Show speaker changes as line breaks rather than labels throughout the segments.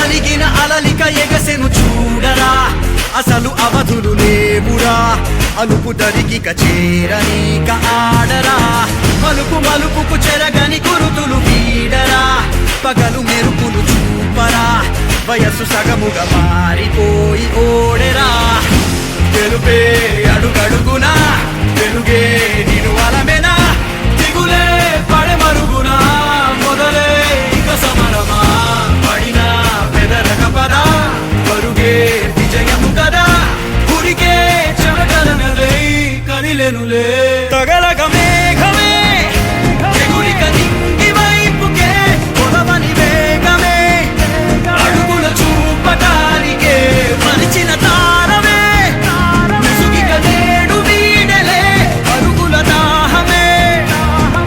మలిగిన అలలిక ఎగసెను చూడరా అసలు అవధులు లేవురా అలుపు దరికిక చేరనీక ఆడరా మలుపు మలుపుకు చెరగని గురుతులు వీడరా పగలు మెరుపులు చూపరా వయస్సు సగముగా మారిపోయి ఓడెరా తెలుపే అడుగడుగునా వెలుగే నిను అలమెనా దిగులే పడె మరుగునా మొదలే ఇక సమరమా పడినా పెదరక పదా పరుగే విజయము కదా ఉరికే చెమటలనలే కదిలెనులే తగలగ మేఘమే ఎగురిక నింగి వైపుకే కొలవని వేగమే అడుగుల చూపటానికే మరిచిన తారమే ముసుగిక నేడు వీడెలే అరుగుల దాహమే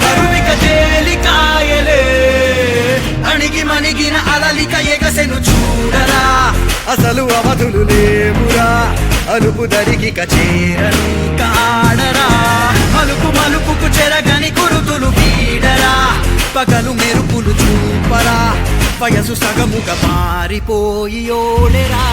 కరువిక తేలికాయలే అణిగి మణిగిన అలలిక ఎగసెను చూడరా అసలు అవధులు లేవురా అలుపు దరికిక చేరనీక ఆడరా మలుపు మలుపుకు చెరగని గురుతులు వీడరా పగలు మెరుపులు చూపరా వయసు సగముగా మారిపోయి ఓడెరా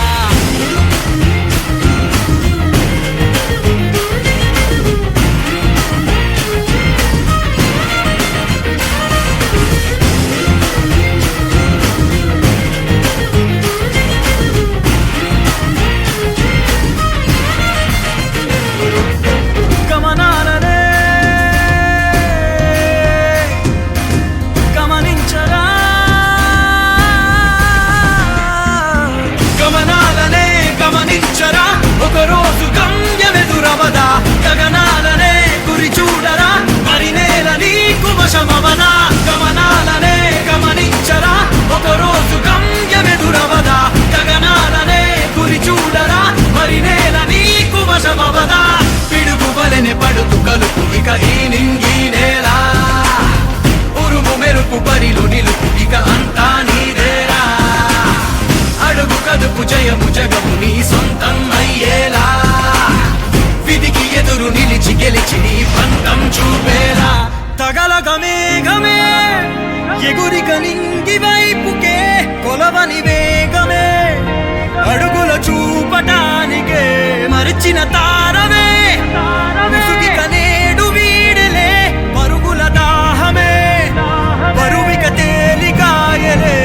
ఒకరోజు గమ్యమెదురవదా గగనాలనే గురి చూడరా మరి నేల నీకు వశమవనా గమనాలనే గమనించరా ఒకరోజు గమ్యమెదురవదా గగనాలనే గురి చూడరా మరి నేల నీకు వశమవదా పిడుగు వలెనే పడుతు కలుపు ఇక ఈ నింగి నేల ఉరుము మెరుపు పరిలో నిలుపు ఇక అంతా నీదేరా అడుగు కదుపు జయము జగము నీ సొంతం అయ్యేలా విధికి ఎదురు నిలిచి గెలిచి నీ పంతం చూపేలా తగలగ మేఘమే ఎగురిక నింగి వైపుకే కొలవని వేగమే అడుగుల చూపటానికే మరిచిన తారమే ముసుగిక నేడు వీడెలే పరుగుల దాహమే బరువిక తేలికాయలే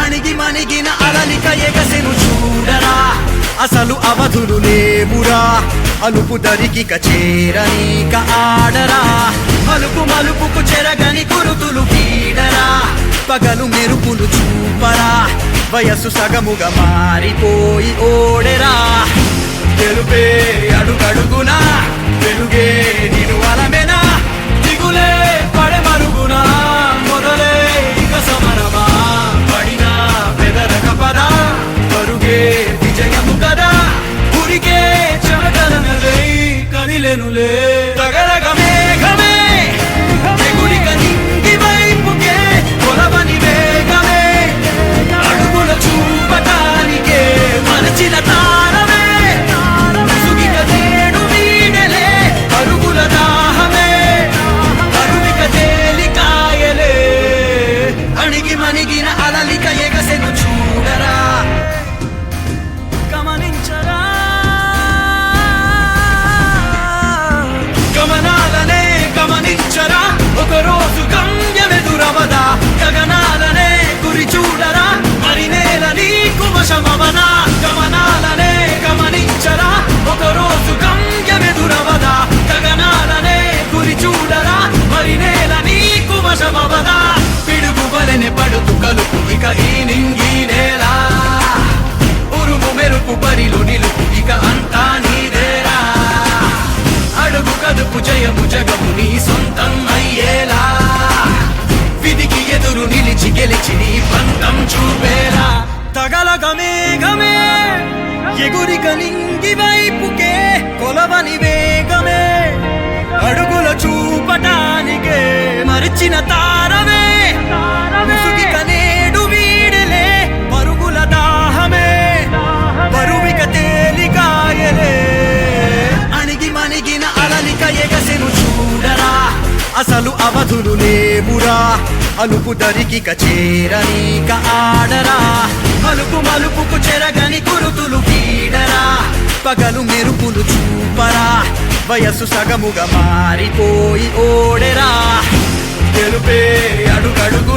అణిగి మణిగిన అలలిక ఎగసెను చూడరా అసలు అవధులు లేవురా అలుపు దరికిక చేరనీక ఆడరా మలుపు మలుపుకు చెరగని గురుతులు వీడరా పగలు మెరుపులు చూపరా వయస్సు సగముగా మారిపోయి ఓడెరా తెలుపే అడుగడుగునా వెలుగే నిను అలమెనా దిగులే పడె మరుగునా మొదలే ఇక సమరమా పడినా పెదరక పదా పరుగే విజయము కదా ఉరికే చెమటలనలే కదిలెనులే తగలగ మేఘమే ఎగురిక నింగి వైపుకే కొలవని వేగమే అడుగుల చూపటానికే మరచిన తారమే ముసుగిక నేడు వీడెలే అరుగుల దాహమే కరువిక తేలికాయలే అణిగి మణిగిన అలలిక ఎగసెను చూడరా గమనించరా గమనాలనే గమనించరా ఒకరోజు గమ్యమెదురవదా గగనాలనే గురి చూడరా మరి నేల నీకు వశమవనా గమనాలనే గమనించరా ఒకరోజు గమ్యమెదురవదా గగనాలనే గురి చూడరా మరి నేల నీకు వశమవదా పిడుగు వలెనే పడుతు కలుపు ఇక ఈ నింగి నేల ఉరుము మెరుపు పరిలో నిలుపు ఇక అంతా నీదేరా అడుగు కదుపు జయము జగము నీ సొంతం అయ్యేలా విధికి ఎదురు నిలిచి గెలిచి నీ పంతం చూపేలా తగలగ మేఘమే ఎగురిక నింగి వైపుకే కొలవని వేగమే అడుగుల చూపటానికే మరిచిన తారమే ముసుగిక నేడు వీడెలే పరుగుల దాహమే బరువిక తేలికాయలే అణిగి మణిగిన అలలిక ఎగసెను చూడరా అసలు అవధులు లేవురా అలుపు దరికి చేరనీక ఆడరా మలుపు మలుపుకు చెరగని కురుతులు గీడరా పగలు మెరుపులు చూపరా వయస్సు సగముగా మారిపోయి ఓడెరా గెలుపే అడుగడుగు